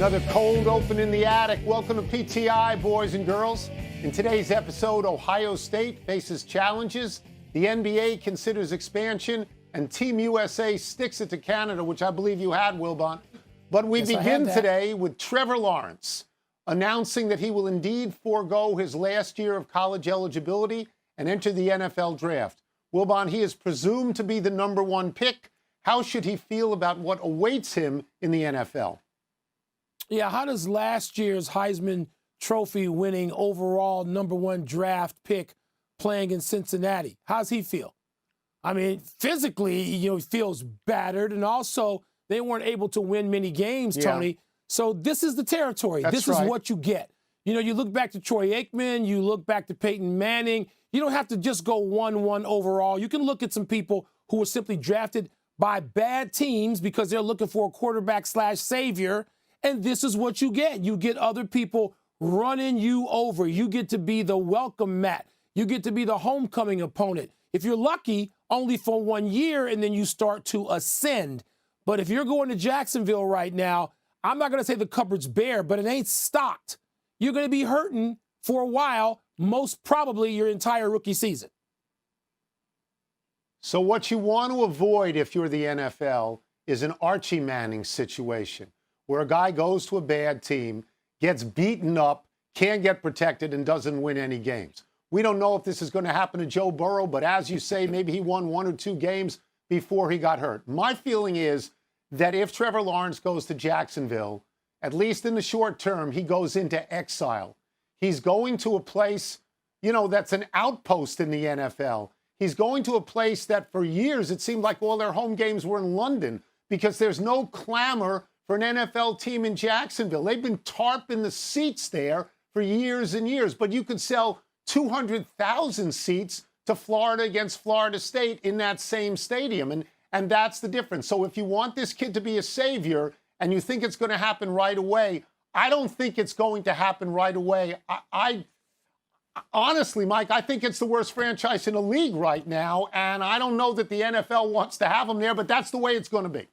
Another cold open in the attic. Welcome to PTI, boys and girls. In today's episode, Ohio State faces challenges, the NBA considers expansion, and Team USA sticks it to Canada, which I believe you had, Wilbon. But we begin today with Trevor Lawrence announcing that he will indeed forego his last year of college eligibility and enter the NFL draft. Wilbon, he is presumed to be the number one pick. How should he feel about what awaits him in the NFL? Yeah, how does last year's Heisman Trophy winning overall number one draft pick playing in Cincinnati, how's he feel? I mean, physically, he feels battered, and also they weren't able to win many games, Tony. So this is the territory. This is what you get. You look back to Troy Aikman, you look back to Peyton Manning. You don't have to just go 1-1 overall. You can look at some people who were simply drafted by bad teams because they're looking for a quarterback/savior. And this is what you get. You get other people running you over. You get to be the welcome mat. You get to be the homecoming opponent. If you're lucky, only for 1 year, and then you start to ascend. But if you're going to Jacksonville right now, I'm not going to say the cupboard's bare, but it ain't stocked. You're going to be hurting for a while, most probably your entire rookie season. So what you want to avoid if you're the NFL is an Archie Manning situation, where a guy goes to a bad team, gets beaten up, can't get protected, and doesn't win any games. We don't know if this is going to happen to Joe Burrow, but as you say, maybe he won 1 or 2 games before he got hurt. My feeling is that if Trevor Lawrence goes to Jacksonville, at least in the short term, he goes into exile. He's going to a place, that's an outpost in the NFL. He's going to a place that for years it seemed like all their home games were in London because there's no clamor for an NFL team in Jacksonville. They've been tarping the seats there for years and years, but you could sell 200,000 seats to Florida against Florida State in that same stadium, and that's the difference. So if you want this kid to be a savior and you think it's going to happen right away, I don't think it's going to happen right away. I honestly, Mike, I think it's the worst franchise in the league right now, and I don't know that the NFL wants to have him there, but that's the way it's going to be.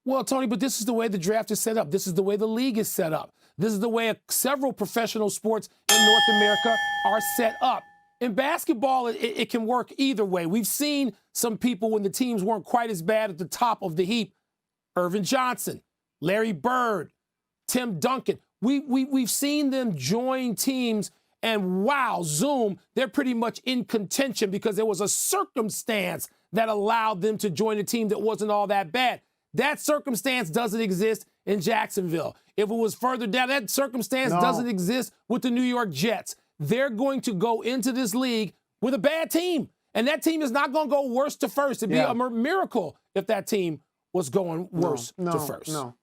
Well, Tony, but this is the way the draft is set up. This is the way the league is set up. This is the way several professional sports in North America are set up. In basketball, it can work either way. We've seen some people when the teams weren't quite as bad at the top of the heap. Irvin Johnson, Larry Bird, Tim Duncan. We've seen them join teams, and wow, zoom, they're pretty much in contention because there was a circumstance that allowed them to join a team that wasn't all that bad. That circumstance doesn't exist in Jacksonville. If it was further down, that circumstance doesn't exist with the New York Jets. They're going to go into this league with a bad team, and that team is not going to go worst to first. It'd be a miracle if that team was going worst to first. No.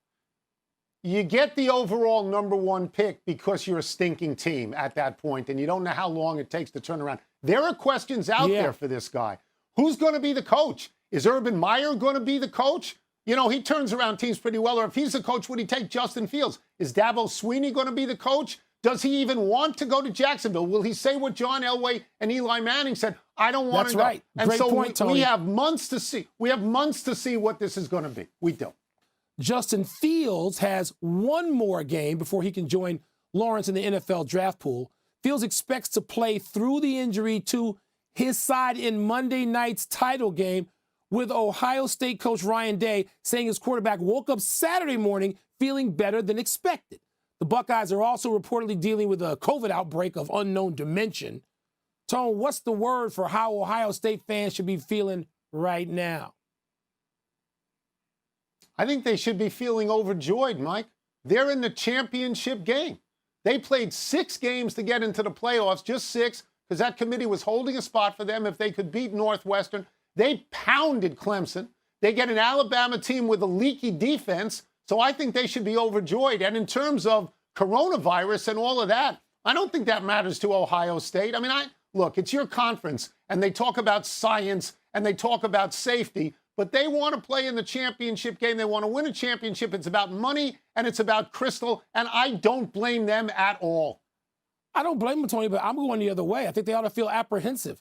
You get the overall number one pick because you're a stinking team at that point, and you don't know how long it takes to turn around. There are questions out there for this guy. Who's going to be the coach? Is Urban Meyer going to be the coach? He turns around teams pretty well. Or if he's the coach, would he take Justin Fields? Is Dabo Swinney going to be the coach? Does he even want to go to Jacksonville? Will he say what John Elway and Eli Manning said? I don't want to go. That's right. And Great so point, Tony. we have months to see. We have months to see what this is going to be. We do. Justin Fields has one more game before he can join Lawrence in the NFL draft pool. Fields expects to play through the injury to his side in Monday night's title game, with Ohio State coach Ryan Day saying his quarterback woke up Saturday morning feeling better than expected. The Buckeyes are also reportedly dealing with a COVID outbreak of unknown dimension. Tone, what's the word for how Ohio State fans should be feeling right now? I think they should be feeling overjoyed, Mike. They're in the championship game. They played 6 games to get into the playoffs, just 6, because that committee was holding a spot for them if they could beat Northwestern. They pounded Clemson. They get an Alabama team with a leaky defense, so I think they should be overjoyed. And in terms of coronavirus and all of that, I don't think that matters to Ohio State. I mean, look, it's your conference, and they talk about science, and they talk about safety, but they want to play in the championship game. They want to win a championship. It's about money, and it's about Crystal, and I don't blame them at all. I don't blame them, Tony, but I'm going the other way. I think they ought to feel apprehensive.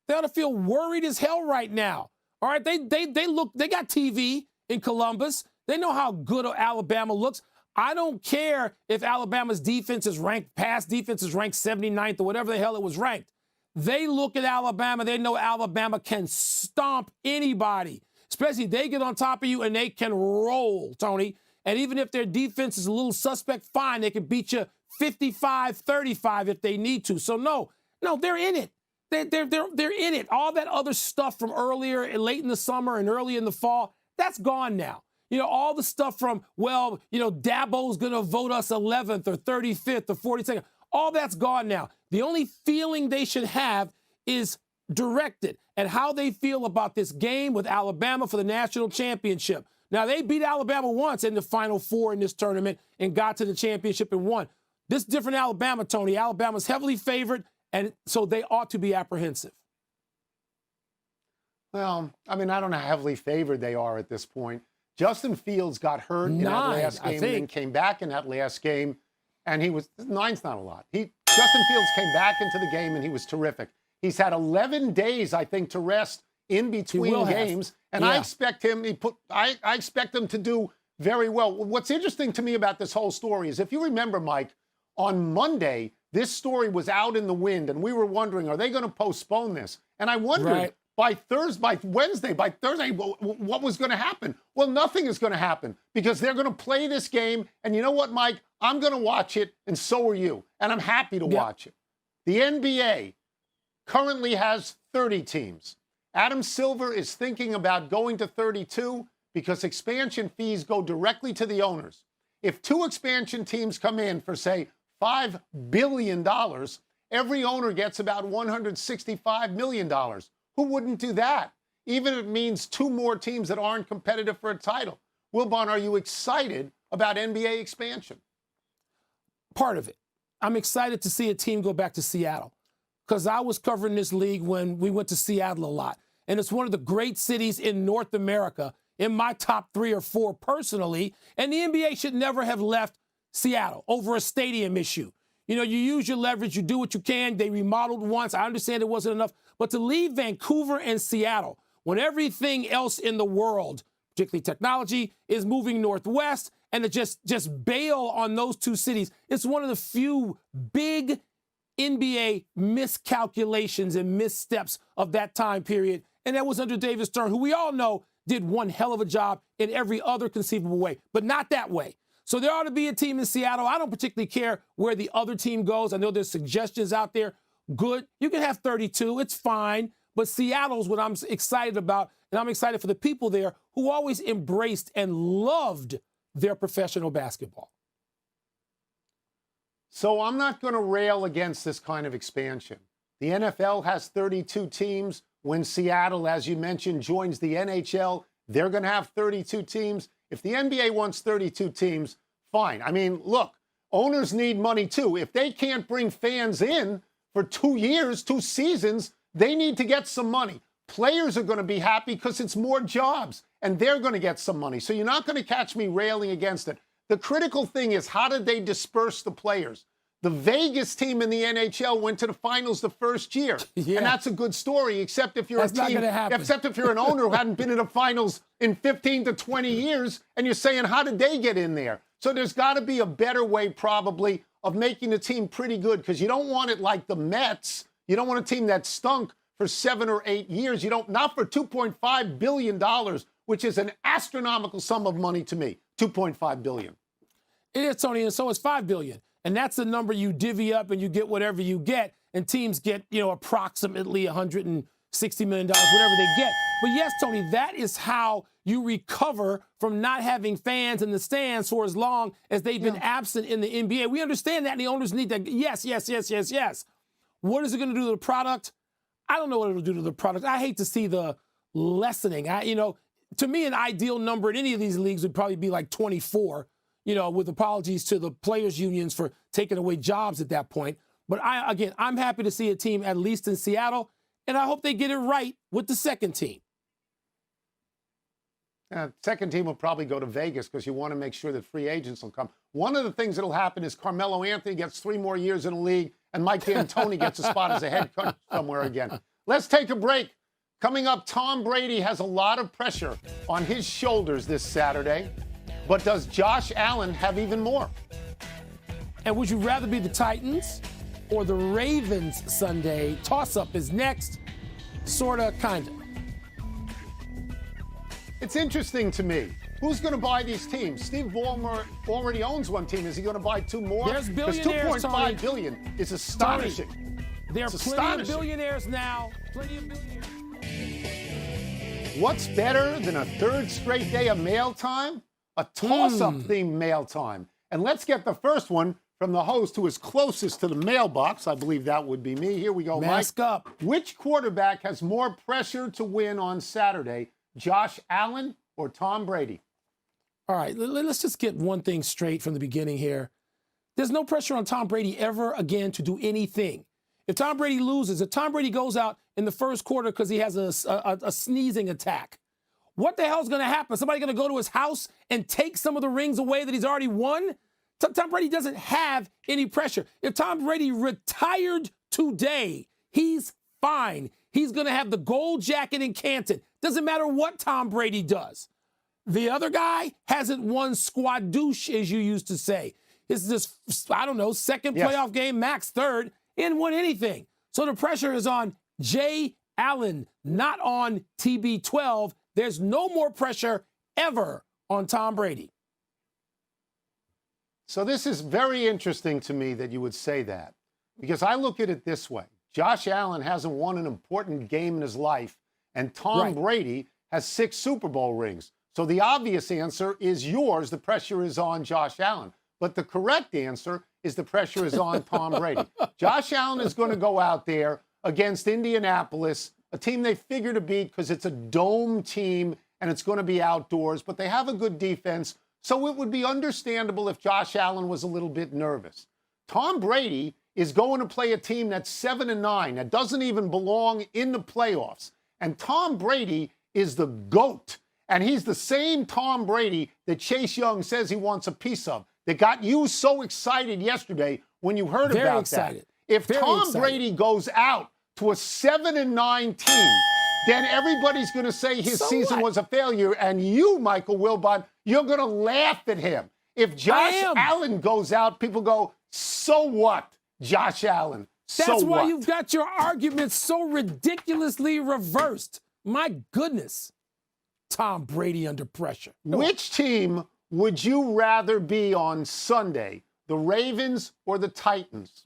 They ought to feel worried as hell right now. All right, they got TV in Columbus. They know how good Alabama looks. I don't care if Alabama's defense is ranked, pass defense is ranked 79th or whatever the hell it was ranked. They look at Alabama, they know Alabama can stomp anybody, especially if they get on top of you and they can roll, Tony. And even if their defense is a little suspect, fine, they can beat you 55-35 if they need to. So no, they're in it. They're in it. All that other stuff from earlier and late in the summer and early in the fall, that's gone now. All the stuff from, Dabo's going to vote us 11th or 35th or 42nd. All that's gone now. The only feeling they should have is directed at how they feel about this game with Alabama for the national championship. Now, they beat Alabama once in the Final Four in this tournament and got to the championship and won. This is different Alabama, Tony. Alabama's heavily favored, and so they ought to be apprehensive. Well, I don't know how heavily favored they are at this point. Justin Fields got hurt in that last game and then came back in that last game, and he was, 9's not a lot. Justin Fields came back into the game, and he was terrific. He's had 11 days, I think, to rest in between games, and I expect him. I expect him to do very well. What's interesting to me about this whole story is, if you remember, Mike, on Monday, this story was out in the wind, and we were wondering, are they going to postpone this? And I wondered by Wednesday, what was going to happen? Well, nothing is going to happen because they're going to play this game. And you know what, Mike? I'm going to watch it, and so are you. And I'm happy to watch it. The NBA currently has 30 teams. Adam Silver is thinking about going to 32 because expansion fees go directly to the owners. If 2 expansion teams come in for, say, $5 billion, every owner gets about $165 million. Who wouldn't do that? Even if it means 2 more teams that aren't competitive for a title. Wilbon, are you excited about NBA expansion? Part of it. I'm excited to see a team go back to Seattle because I was covering this league when we went to Seattle a lot. And it's one of the great cities in North America, in my top 3 or 4 personally. And the NBA should never have left Seattle over a stadium issue. You use your leverage, you do what you can. They remodeled once. I understand it wasn't enough. But to leave Vancouver and Seattle when everything else in the world, particularly technology, is moving northwest, and to just bail on those 2 cities, it's one of the few big NBA miscalculations and missteps of that time period. And that was under David Stern, who we all know did one hell of a job in every other conceivable way, but not that way. So there ought to be a team in Seattle. I don't particularly care where the other team goes. I know there's suggestions out there. Good. You can have 32. It's fine. But Seattle's what I'm excited about, and I'm excited for the people there who always embraced and loved their professional basketball. So I'm not going to rail against this kind of expansion. The NFL has 32 teams. When Seattle, as you mentioned, joins the NHL, they're going to have 32 teams. If the NBA wants 32 teams, fine. Look, owners need money too. If they can't bring fans in for 2 years, 2 seasons, they need to get some money. Players are going to be happy because it's more jobs, and they're going to get some money. So you're not going to catch me railing against it. The critical thing is, how did they disperse the players? The Vegas team in the NHL went to the finals the first year. And that's a good story, except if you're except if you're an owner who hadn't been in the finals in 15 to 20 years, and you're saying, how did they get in there? So there's got to be a better way, probably, of making the team pretty good, because you don't want it like the Mets. You don't want a team that stunk for 7 or 8 years. Not for $2.5 billion, which is an astronomical sum of money to me. $2.5 billion. It is, Tony, and so is $5 billion. And that's the number you divvy up and you get whatever you get. And teams get, approximately $160 million, whatever they get. But yes, Tony, that is how you recover from not having fans in the stands for as long as they've been absent in the NBA. We understand that, and the owners need that. Yes. What is it going to do to the product? I don't know what it'll do to the product. I hate to see the lessening. To me, an ideal number in any of these leagues would probably be like 24. With apologies to the players' unions for taking away jobs at that point. But I'm happy to see a team at least in Seattle, and I hope they get it right with the second team. Second team will probably go to Vegas because you want to make sure that free agents will come. One of the things that will happen is Carmelo Anthony gets 3 more years in the league, and Mike D'Antoni gets a spot as a head coach somewhere again. Let's take a break. Coming up, Tom Brady has a lot of pressure on his shoulders this Saturday. But does Josh Allen have even more? And would you rather be the Titans or the Ravens Sunday? Toss-up is next. Sorta, kinda. It's interesting to me. Who's going to buy these teams? Steve Ballmer already owns one team. Is he going to buy two more? There's billionaires, $2.5 billion is astonishing. There are plenty of billionaires now. Plenty of billionaires. What's better than a third straight day of mail time? A toss-up themed mail time. And let's get the first one from the host who is closest to the mailbox. I believe that would be me. Here we go, Mask Mike. up. Which quarterback has more pressure to win on Saturday, Josh Allen or Tom Brady? All right, let's just get one thing straight from the beginning here. There's no pressure on Tom Brady ever again to do anything. If Tom Brady loses, if Tom Brady goes out in the first quarter because he has a sneezing attack, what the hell's going to happen? Somebody going to go to his house and take some of the rings away that he's already won? Tom Brady doesn't have any pressure. If Tom Brady retired today, he's fine. He's going to have the gold jacket in Canton. Doesn't matter what Tom Brady does. The other guy hasn't won squadouche, as you used to say. This is his, I don't know, second playoff game, max third. He didn't win anything. So the pressure is on Jay Allen, not on TB12. There's no more pressure ever on Tom Brady. So this is very interesting to me that you would say that, because I look at it this way. Josh Allen hasn't won an important game in his life, and Tom Brady has 6 Super Bowl rings. So the obvious answer is yours. The pressure is on Josh Allen. But the correct answer is the pressure is on Tom Brady. Josh Allen is going to go out there against Indianapolis, a team they figure to beat because it's a dome team and it's going to be outdoors, but they have a good defense. So it would be understandable if Josh Allen was a little bit nervous. Tom Brady is going to play a team that's 7-9, that doesn't even belong in the playoffs. And Tom Brady is the GOAT. And he's the same Tom Brady that Chase Young says he wants a piece of, that got you so excited yesterday when you heard about that. If Tom Brady goes out to a 7-9 team, then everybody's going to say his season was a failure. And you, Michael Wilbon, you're going to laugh at him. If Josh Allen goes out, people go, so what, Josh Allen? That's why you've got your arguments so ridiculously reversed. My goodness. Tom Brady under pressure. Which team would you rather be on Sunday, the Ravens or the Titans?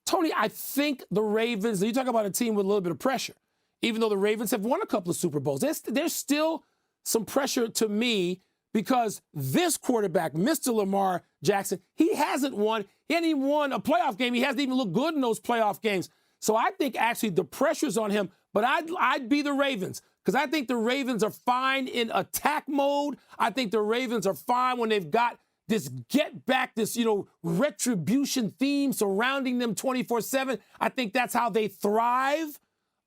Tony, I think the Ravens, you talk about a team with a little bit of pressure. Even though the Ravens have won a couple of Super Bowls, there's still some pressure to me because this quarterback, Mr. Lamar Jackson, he hasn't won. He hasn't even won a playoff game. He hasn't even looked good in those playoff games. So I think actually the pressure's on him, but I'd be the Ravens. Because I think the Ravens are fine in attack mode. I think the Ravens are fine when they've got this get back, this, retribution theme surrounding them 24/7. I think that's how they thrive.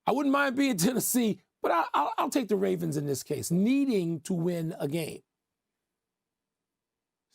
I wouldn't mind being Tennessee, but I'll take the Ravens in this case, needing to win a game.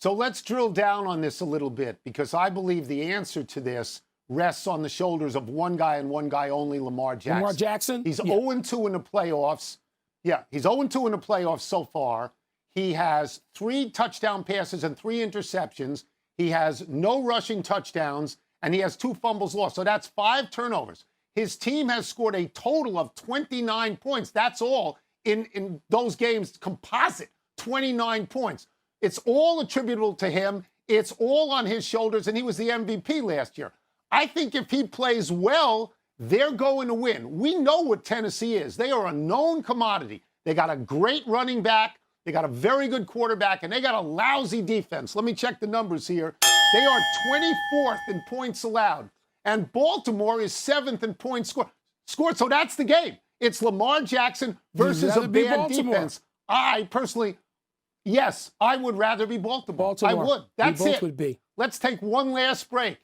So let's drill down on this a little bit, because I believe the answer to this rests on the shoulders of one guy and one guy only, Lamar Jackson. Lamar Jackson? He's 0-2 in the playoffs. Yeah, he's 0-2 in the playoffs so far. He has 3 touchdown passes and 3 interceptions. He has no rushing touchdowns, and he has 2 fumbles lost. So that's 5 turnovers. His team has scored a total of 29 points. That's all in those games, composite, 29 points. It's all attributable to him. It's all on his shoulders, and he was the MVP last year. I think if he plays well, they're going to win. We know what Tennessee is. They are a known commodity. They got a great running back. They got a very good quarterback, and they got a lousy defense. Let me check the numbers here. They are 24th in points allowed, and Baltimore is 7th in points scored. So that's the game. It's Lamar Jackson versus a bad defense. I personally, yes, I would rather be Baltimore. I would. That's it. Would be. Let's take one last break.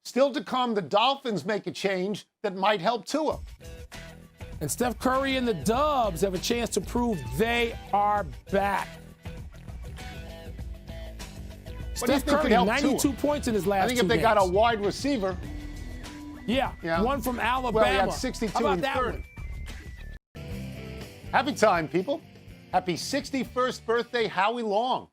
Still to come, the Dolphins make a change that might help Tua. And Steph Curry and the Dubs have a chance to prove they are back. Steph Curry, 92 points in his last 2 games. I think if they got a wide receiver. Yeah, one from Alabama. Well, he had 62 How about and that 30. one? Happy time, people. Happy 61st birthday, Howie Long.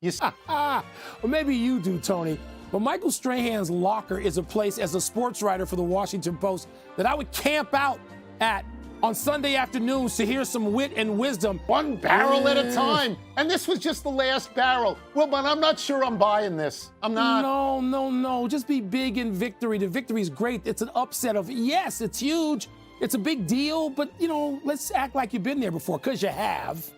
You Or maybe you do, Tony. But Michael Strahan's locker is a place, as a sports writer for the Washington Post, that I would camp out at on Sunday afternoons to hear some wit and wisdom. One barrel at a time. And this was just the last barrel. Wilbon, I'm not sure I'm buying this. I'm not. No. Just be big in victory. The victory is great. It's an upset of, yes, it's huge. It's a big deal. But, let's act like you've been there before, because you have.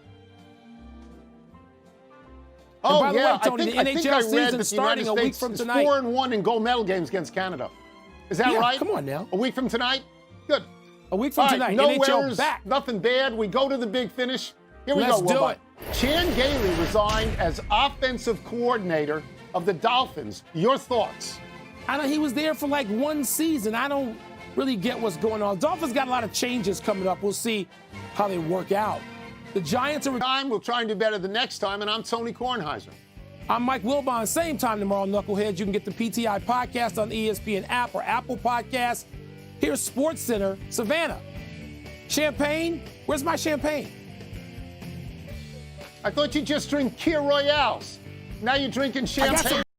Oh, by the yeah. way, Tony, the NHL season starting a week from tonight. 4-1 in gold medal games against Canada. Is that right? Come on now. A week from tonight? Good. A week from tonight. No NHL errors, back. Nothing bad. We go to the big finish. Here we Let's go, do Wilbon. it. Chan Gailey resigned as offensive coordinator of the Dolphins. Your thoughts? I know he was there for like one season. I don't really get what's going on. Dolphins got a lot of changes coming up. We'll see how they work out. The Giants are... We'll try and do better the next time, and I'm Tony Kornheiser. I'm Mike Wilbon. Same time tomorrow, Knuckleheads. You can get the PTI podcast on the ESPN app or Apple Podcasts. Here's SportsCenter, Savannah. Champagne? Where's my champagne? I thought you just drink Kir Royales. Now you're drinking champagne.